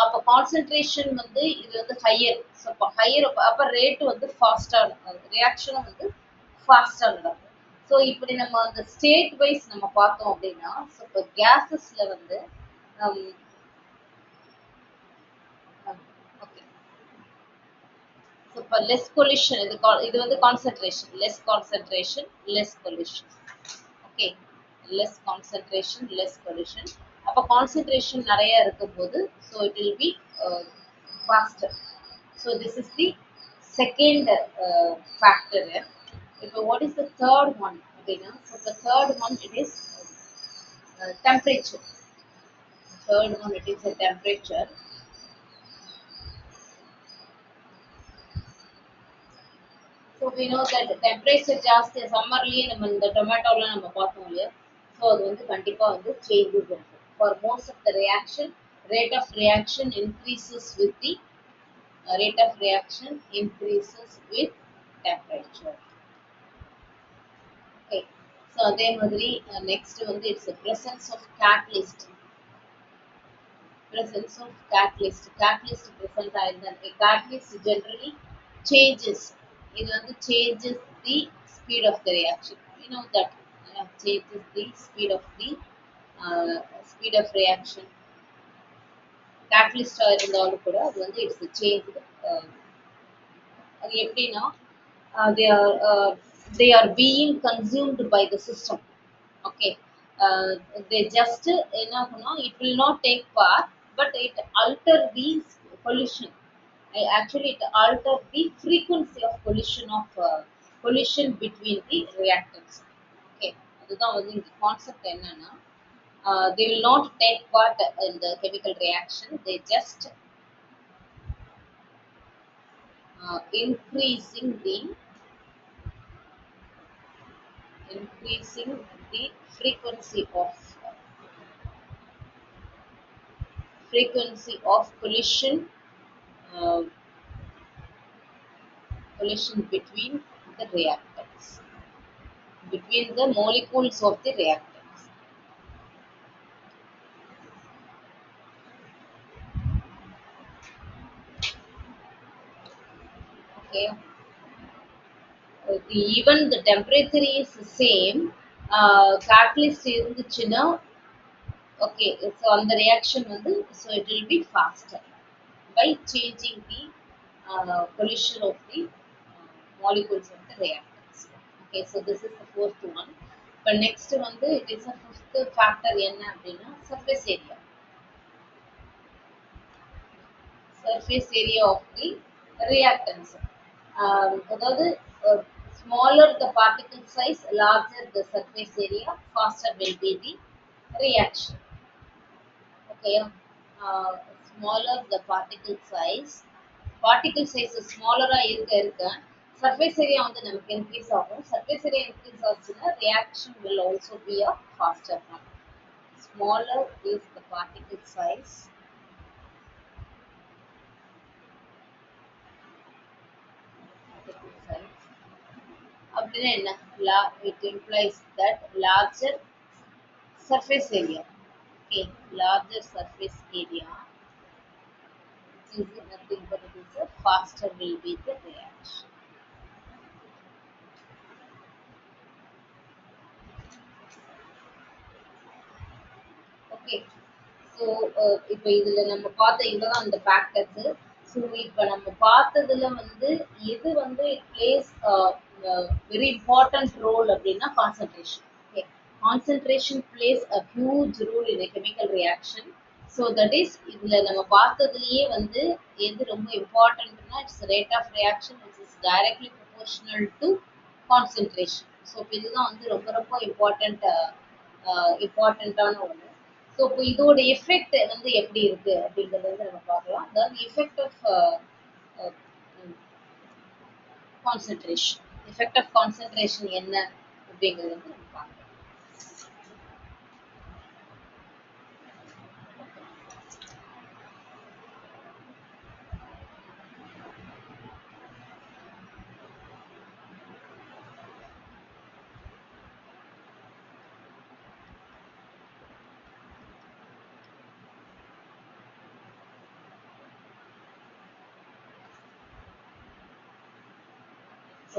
அப்போ கான்சென்ட்ரேஷன் வந்து இது வந்து ஹையர். ஸோ இப்போ ஹையர் அப்போ ரேட் வந்து ஃபாஸ்டாக ரியாக்ஷனும் வந்து ஃபாஸ்டாக நடக்கும். ஸோ இப்படி நம்ம அந்த ஸ்டேட் வைஸ் நம்ம பார்த்தோம் அப்படின்னா ஸோ இப்போ கேஸஸ்ல வந்து ஓகே, ஸோ இப்போ லெஸ் கொலிஷன் இது வந்து concentration, less concentration less collision. Okay, less concentration, less collision. அப்ப concentration நிறைய இருக்கும்போது so it will be faster. So this is the second factor. இப்போ what is the third one அப்படின்னா so the third one it is temperature. Third one it is a temperature. So we know that temperature ஜாஸ்தி சம்மர்லயே நம்ம இந்த டொமேட்டோலாம் நம்ம பார்த்தோம் இல்லையா so அது வந்து கண்டிப்பாக வந்து சேஞ்சஸ் இருக்கும் for most of the reaction rate of reaction increases with the rate of reaction increases with temperature. Okay, so அதே மாதிரி next வந்து it's the presence of catalyst. Presence of catalyst. Catalyst present ஆயிருந்தால் a catalyst generally changes. இது வந்து changes the speed of the reaction. We know that changes the speed of the speed of reaction. Catalyst இருந்தாலும் கூட அது வந்து it's a change. அது எப்படின்னா they are they are being consumed by the system. Okay, they just என்ன ஆகும்னா it will not take part but it alter the collision. Actually it alter the frequency of collision between the reactants. Okay, அதுதான் வந்து இந்த concept என்னன்னா they will not take part in the chemical reaction, they just increasing the frequency of collision uh, collision between the reactants, between the molecules of the reactants. Okay, even the temperature is the same. Catalyst இருந்துச்சுன்னா okay, so on the reaction வந்து so it will be faster by changing the collision of the molecules of the reactants. Okay, so this is the fourth one. But next வந்து it is a fifth factor என்ன அப்படின்னா surface area. Surface area of the reactants. அதாவது smaller the particle size, larger the surface area, faster will be the reaction. Okay, smaller the particle size smaller இருக்க surface area வந்து நமக்கு increase ஆகும். Surface area increase ஆச்சுன்னா reaction will also be a faster one. Smaller is the particle size. அப்படின்னா என்ன it implies that larger surface area. Okay, larger surface area is nothing but it is a faster will be the reaction. Okay, so இப்போ இதுல நம்ம பார்த்த இதுதான் அந்த factors. So இப்போ நம்ம பார்த்ததுல வந்து எது வந்து it plays very important role அப்படின்னா concentration. Okay, concentration plays a huge role in a chemical reaction. So that is இதுல நம்ம பார்த்ததுலயே வந்து எது ரொம்ப இம்பார்ட்டன்ட்னா it's rate of reaction which is directly proportional to concentration. So இதுதான் வந்து ரொம்ப ரொம்ப இம்பார்ட்டண்ட்டான ஒன்று. ஸோ இப்போ இதோட எஃபெக்ட் வந்து எப்படி இருக்கு அப்படிங்கிறத வந்து நம்ம பார்க்கலாம். அதாவது எஃபெக்ட் ஆஃப் கான்சென்ட்ரேஷன் என்ன அப்படிங்கிறது வந்து நம்ம பார்க்கலாம்.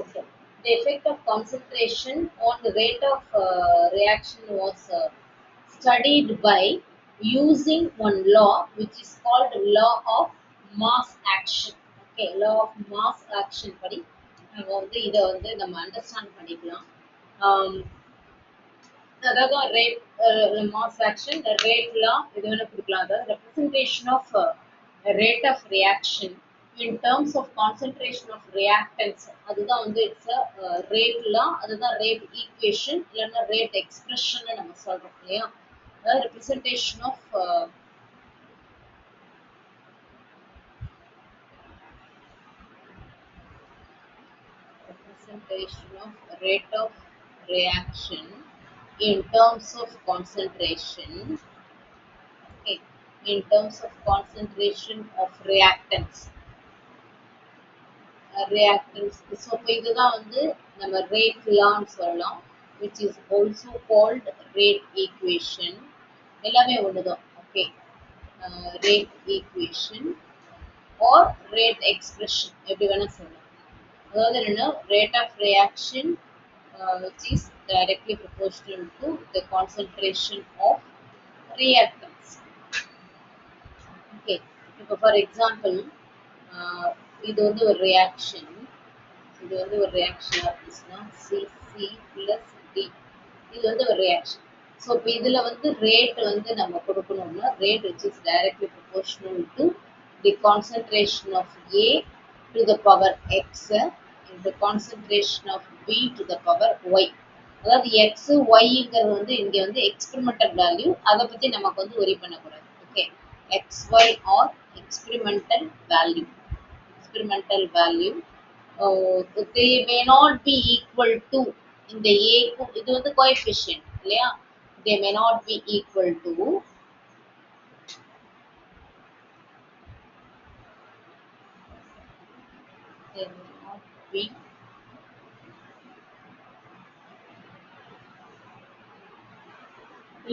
Okay. The effect of concentration on the rate of reaction was studied by using one law which is called law of mass action. Okay, law of mass action படி நம்ம வந்து இதை வந்து நம்ம அண்டர்ஸ்டாண்ட் பண்ணிக்கலாம். அதாவது rate mass action rate law இது வேணா கொடுக்கலாம். அதாவது representation of rate of reaction in terms of concentration of reactants அதுதான் வந்து இட்ஸ் ரேட் லா, அதுதான் ரேட் ஈக்குவேஷன் இல்லைன்னா ரேட் எக்ஸ்பிரஷன் நம்ம சொல்றோம் இல்லையா. அதாவது representation of rate of reaction in terms of concentration, okay, in terms of concentration of reactants. Reactants. So இதுதான் வந்து நம்ம rate லான்னு சொல்லலாம், which is also called rate equation. எல்லாமே ஒண்ணுதான். Okay, rate equation or rate expression எப்படி வேணா சொல்லலாம். அதாவது என்னன்னா rate of reaction which is directly proportional to the concentration of reactants. Okay, இப்போ for example இது வந்து ஒரு reaction, இது வந்து ஒரு reaction இருந்துச்சுன்னா CC plus D இது வந்து ஒரு reaction. ஸோ இப்போ இதில் வந்து ரேட் வந்து நம்ம கொடுக்கணும்னா rate which is directly proportional to the concentration of A to the power X the concentration of B to the power Y. அதாவது X, Yங்கிறது வந்து இங்கே வந்து எக்ஸ்பெரிமெண்டல் வேல்யூ, அதை பற்றி நமக்கு வந்து ஒரி பண்ணக்கூடாது. Okay, XY are experimental value. Experimental value they may not be equal to இந்த A இது வந்து coefficient இல்லையா, they may not be equal to they may not be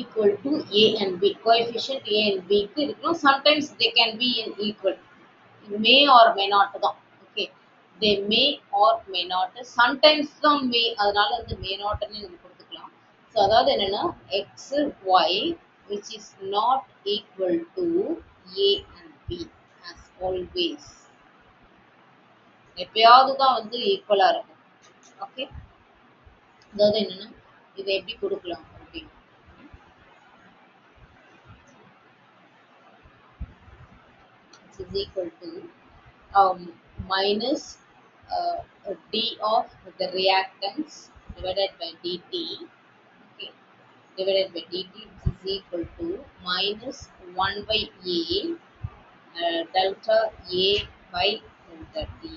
equal to A and B. Coefficient A and B க்கு இருக்கணும். Sometimes they can be in equal. May or may not தான். Okay, they may or may not. Sometimes தான் may, அதனால வந்து may not ன்னு நீங்க கொடுத்துக்கலாம். So அதாவது என்னன்னா X, Y which is not equal to A and B as always. எப்பயாவது தான் வந்து ஈக்குவலா இருக்கும். ஓகே, அதாவது என்னன்னா இதை எப்படி கொடுக்கலாம் அப்படின்னு is equal to minus d of the reactants divided by dt, okay, divided by dt which is equal to minus 1 by a delta a by delta t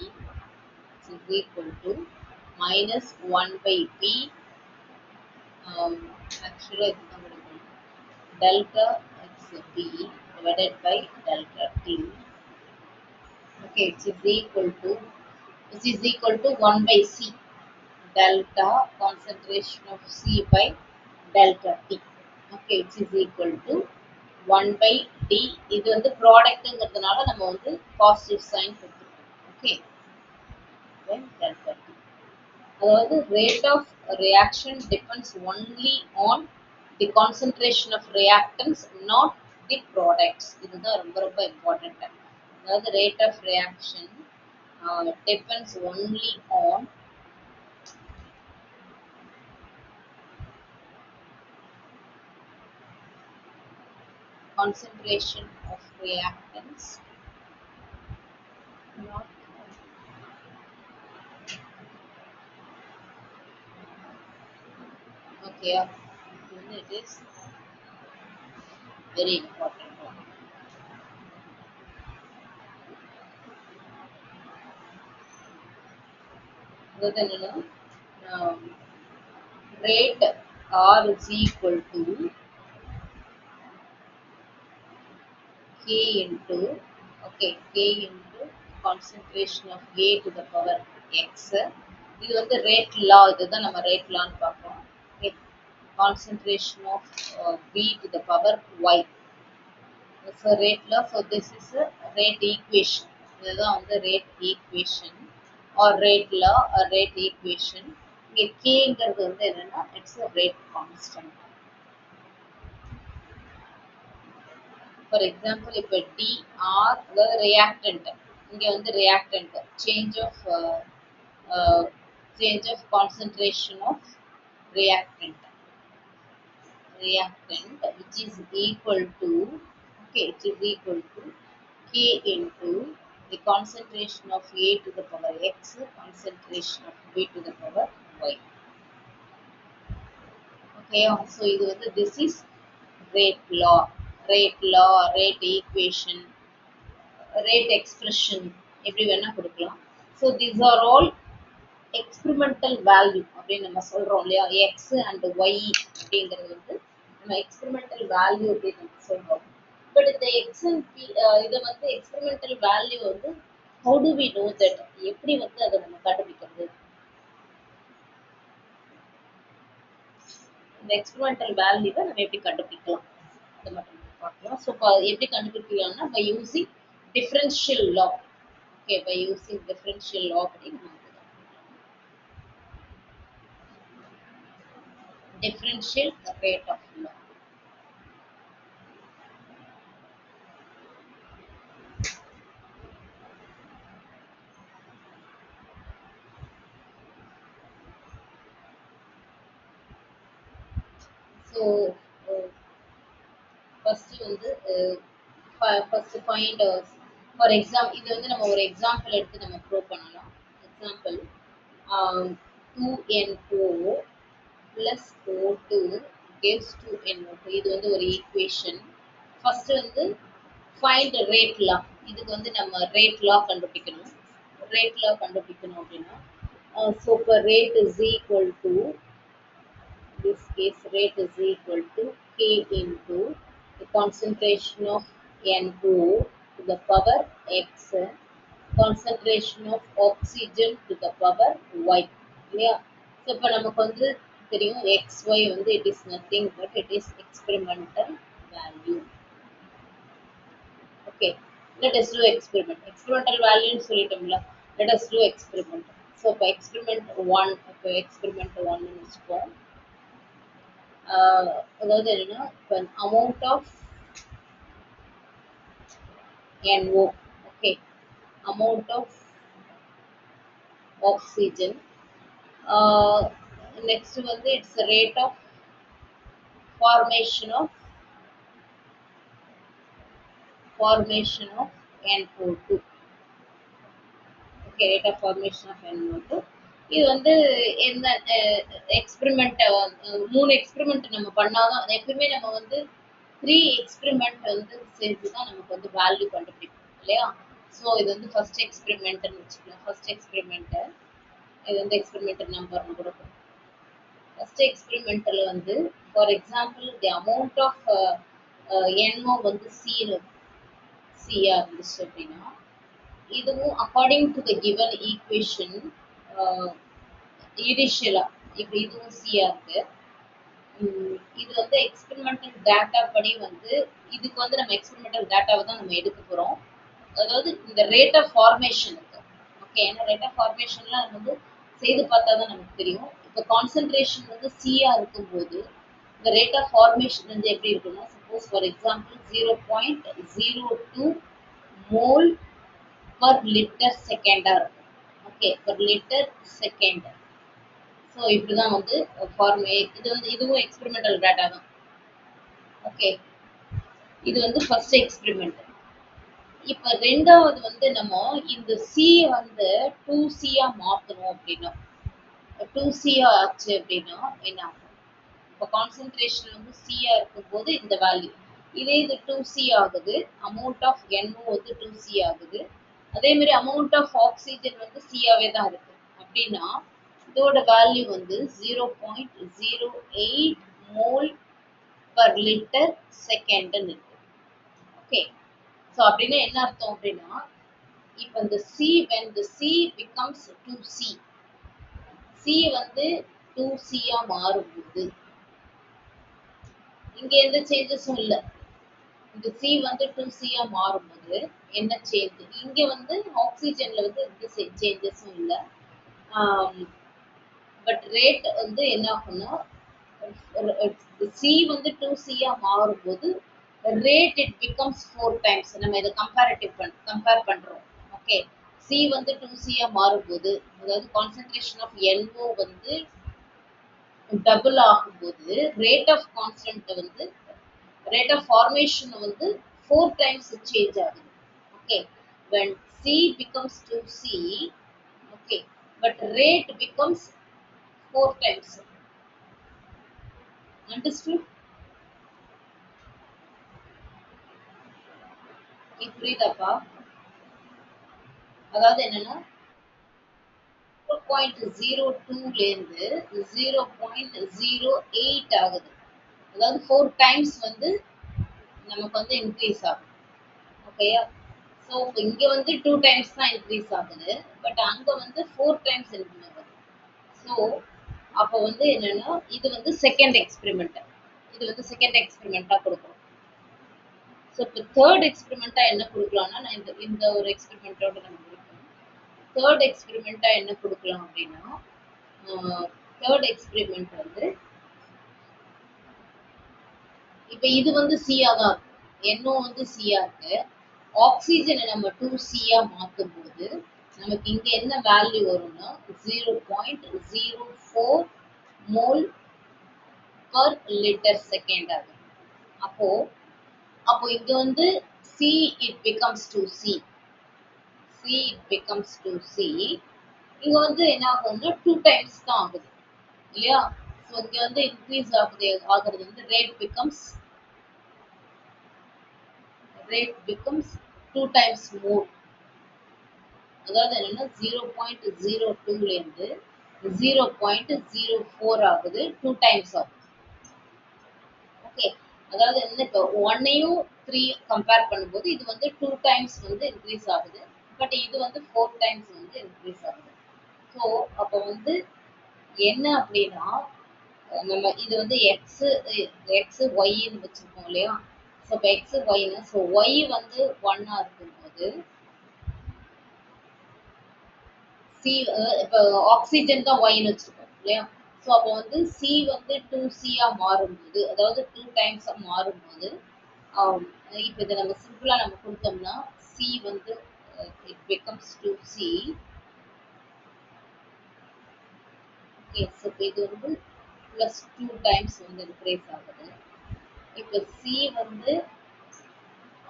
which is equal to minus 1 by b actually delta x b divided by delta t. Okay, which is equal to 1 by C delta concentration of C by delta T. Okay, which is equal to 1 by D. இது வந்து ப்ராடக்ட்ங்கிறதுனால நம்ம வந்து positive sign கொடுத்துருக்கோம். Okay, delta T. அதாவது rate of reaction depends only on the concentration of reactants, not the products. இதுதான் ரொம்ப ரொம்ப important. அதாவது rate of reaction depends only on concentration of reactants, not okay. It is very important one. Then rate R is equal to K into concentration of A to the power X. இது வந்து rate law, இதுதான் நம்ம rate law ன்னு பார்ப்போம். Concentration of B to the power Y. So rate law, so this is a rate equation. இதுதான் வந்து rate equation or rate law or rate equation. இங்கே Kங்கிறது வந்து என்னன்னா it's a rate constant. For example, இப்போ DR அதாவது reactant, இங்க வந்து reactant change of concentration of reactant. reactant which is equal to, okay, which is equal to K into the concentration of A to the power X, concentration of B to the power Y. Okay, so this is rate equation, rate expression, எப்படி வேணா கொடுக்கலாம். So these are all experimental value அப்படின்னு நம்ம சொல்றோம் இல்லையா, x and y அப்படிங்கிறது நம்ம experimental value அப்படின்னு நம்ம சொல்றோம். பட் இந்த x and p இதை experimental value how do we know that, எப்படி அதை நம்ம கண்டுபிடிக்கிறது? இந்த experimental value நம்ம எப்படி கண்டுபிடிக்கலாம் அதை மட்டும் பார்க்கலாம். ஸோ எப்படி கண்டுபிடிக்கலாம்னா by using differential law. Okay, by using differential law அப்படின்னு differential rate of law. So first first find for example, இது நம்ம ஒரு example எடுத்து நம்ம ப்ரூவ் பண்ணலாம். Example 2NO plus O2 gives 2NO2. இது ஒரு equation. First find rate law. இதுக்கு நம்ம rate law கண்டுபிடிக்கணும். Rate law கண்டுபிடிக்கணும் அப்படின்னா so per rate is equal to, this case rate is equal to K into the concentration of NO to the power X, concentration of oxygen to the power Y. Yeah. So இப்போ நமக்கு தெரியும் XY it is nothing but it is experimental value. Okay, let us do experiment. Experimental value ன்னு சொல்லிட்டோம்ல, let us do experiment. So இப்போ experiment 1, இப்போ experiment 1 ன்னு வச்சுப்போம். அதாவது என்னன்னா amount of NO, okay, amount of oxygen, next it's the rate of formation of NO2. Okay, rate of formation of NO2. இது என்ன experiment, 3 experiment நம்ம பண்ணாதான், எப்பவுமே நம்ம 3 எக்ஸ்பெரிமெண்ட் சேர்த்து தான் நமக்கு வேல்யூ கண்டுபிடிக்கும் இல்லையா. ஸோ இது ஃபர்ஸ்ட் எக்ஸ்பெரிமெண்ட்னு வச்சுக்கலாம். ஃபர்ஸ்ட் எக்ஸ்பெரிமெண்ட் இது எக்ஸ்பெரிமெண்ட் நம்பர்னு கொடுக்கும். ஃபர்ஸ்ட் எக்ஸ்பெரிமெண்ட்ல for example the amount of NO சியா இருந்துச்சு அப்படின்னா, இதுவும் according to the given equation இனிஷியலா இப்போ இதுவும் சியா இருக்கு. இது எக்ஸ்பெரிமெண்டல் டேட்டா படி இதுக்கு நம்ம எக்ஸ்பெரிமெண்டல் டேட்டாவை தான் நம்ம எடுக்க போறோம். அதாவது இந்த ரேட் ஆஃப் ஃபார்மேஷன் இருக்கு. ஓகே, ஏன்னா ரேட் ஆஃப் ஃபார்மேஷன்லாம் நம்ம செய்து பார்த்தா தான் நமக்கு தெரியும். இப்போ கான்சென்ட்ரேஷன் சியா இருக்கும்போது இந்த ரேட் ஆஃப் ஃபார்மேஷன் எப்படி இருக்குன்னா, suppose for example 0.02 mole per liter second இருக்கும். Okay, per liter second. So இப்படிதான் இதுவும் எக்ஸ்பெரிமெண்டல் டேட்டா தான். ஓகே, இது ஃபர்ஸ்ட் எக்ஸ்பெரிமெண்ட். இப்போ ரெண்டாவது நம்ம இந்த சி 2C மாற்றணும் அப்படின்னா, 2C ஆச்சு அப்படின்னா என்ன ஆகும்? இப்போ கான்சென்ட்ரேஷன் சியா இருக்கும்போது இந்த வேல்யூ, இதே இது 2C ஆகுது, அமௌண்ட் ஆஃப் NO 2C ஆகுது. அதே மாதிரி அமௌண்ட் ஆஃப் ஆக்சிஜன் சியாவே தான் இருக்கு அப்படின்னா, இதோட வேல்யூ 0.08 மோல் பர் லிட்டர் செகண்ட்னு இருக்கு. ஓகே, ஸோ அப்படின்னா என்ன அர்த்தம் அப்படின்னா, இப்போ இந்த when the C becomes 2C, C 2C மாறும்போது இங்க எந்த சேஞ்சஸும் இல்லை. இந்த C 2C மாறும்போது என்ன சேஞ்ச், இங்க ஆக்சிஜன்ல எந்த சேஞ்சஸும் இல்லை. பட் ரேட் என்ன ஆகும்னா, C 2C மாறும்போது ரேட் இட் பிகம்ஸ் 4 times. நம்ம இதை கம்பேர் பண்றோம். ஓகே, C 2C மாறும்போது, அதாவது கான்சென்ட்ரேஷன் ஆஃப் NO டபுள் ஆகும்போது ரேட் ஆஃப் கான்ஸ்டன்ட் வந்து rate of formation வந்து 4 times change ஆகுது. Okay. When C becomes 2C, okay, but rate becomes 4 times. Understood? புரியுதாப்பா? அதாவது என்னன்னா 0.02 லேருந்து 0.08 ஆகுது. அதாவது 4 times வந்து நமக்கு வந்து இன்க்ரீஸ் ஆகும். ஓகேயா? ஸோ இங்க வந்து 2 times தான் இன்க்ரீஸ் ஆகுது. பட் அங்க வந்து 4 times இன்க்ரீஸ் ஆகுது. ஸோ அப்போ வந்து என்னன்னா இது வந்து செகண்ட் எக்ஸ்பெரிமெண்ட். இது வந்து செகண்ட் எக்ஸ்பெரிமெண்ட்டா கொடுக்குறோம். ஸோ இப்போ தேர்ட் எக்ஸ்பெரிமெண்ட்டா என்ன கொடுக்கலாம்னா நான் இந்த இந்த ஒரு எக்ஸ்பெரிமெண்ட்டோட நம்ம கொடுக்கணும். தேர்ட் எக்ஸ்பெரிமெண்ட்டா என்ன கொடுக்கலாம் அப்படின்னா தேர்ட் எக்ஸ்பெரிமெண்ட் வந்து இப்போ இது வந்து சியா தான் இருக்கு. NO வந்து சியா இருக்கு. ஆக்சிஜனை நம்ம 2C மாற்றும் போது நமக்கு இங்க என்ன வேல்யூ வரும்னா 0.04 மோல் பர் லிட்டர் செகண்ட் ஆகும். அப்போ அப்போ இங்க வந்து C it becomes to C. C it becomes to C. இங்க வந்து என்ன ஆகும்னா 2 times தான் ஆகுது இல்லையா? ஸோ இங்க வந்து இன்க்ரீஸ் ஆகுறது வந்து rate becomes 2 times more. அதாவது என்னன்னா 0.02 லேருந்து 0.04 ஆகுது 2 times ஆகுது. ஓகே, அதாவது என்ன இப்போ 1ஐயும் 3 கம்பேர் பண்ணும்போது இது வந்து 2 times வந்து இன்க்ரீஸ் ஆகுது. பட் இது வந்து 4 times வந்து இன்க்ரீஸ் ஆகுது. ஸோ அப்போ வந்து என்ன அப்படின்னா நம்ம இது வந்து எக்ஸ் ஒய்ன்னு வச்சிருக்கோம் இல்லையா? ஸோ இப்போ எக்ஸ் ஒய்னு ஸோ ஒய் வந்து 1ஆ இருக்கும்போது சி இப்போ ஆக்சிஜன் தான் ஒய்னு வச்சிருக்கோம் இல்லையா? ஸோ அப்போ வந்து சி வந்து 2C மாறும்போது அதாவது 2 times மாறும்போது இப்போ இதை நம்ம சிம்பிளா நம்ம கொடுத்தோம்னா சி வந்து it becomes 2C. Okay, so இது வந்து ப்ளஸ் 2 times வந்து இன்க்ரீஸ் ஆகுது. இப்போ சி வந்து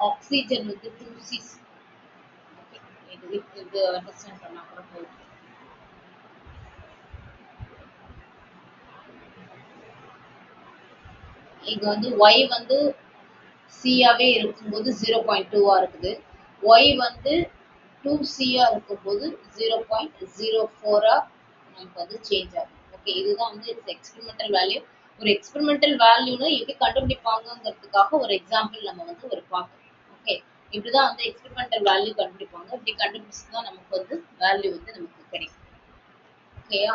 ஆக்சிஜன் வந்து 2C. ஓகே, இது அண்டர்ஸ்டாண்ட் பண்ணா கூட போதும். இங்க வந்து ஒய் வந்து சியாவே இருக்கும்போது 0.2 இருக்குது. ஒய் வந்து 2C இருக்கும்போது 0.04 நமக்கு வந்து சேஞ்ச் ஆகும். ஓகே, இதுதான் வந்து இட்ஸ் எக்ஸ்பெரிமெண்டல் வேல்யூ. ஒரு எக்ஸ்பெரிமெண்டல் வேல்யூனா எப்படி கண்டுபிடிப்பாங்கிறதுக்காக ஒரு எக்ஸாம்பிள் நம்ம வந்து ஒரு பார்க்கணும். ஓகே, இப்படிதான் வந்து எக்ஸ்பெரிமெண்டல் வேல்யூ கண்டுபிடிப்பாங்க. இப்படி கண்டுபிடிச்சு தான் நமக்கு வந்து வேல்யூ வந்து நமக்கு கிடைக்கும். ஓகேயா?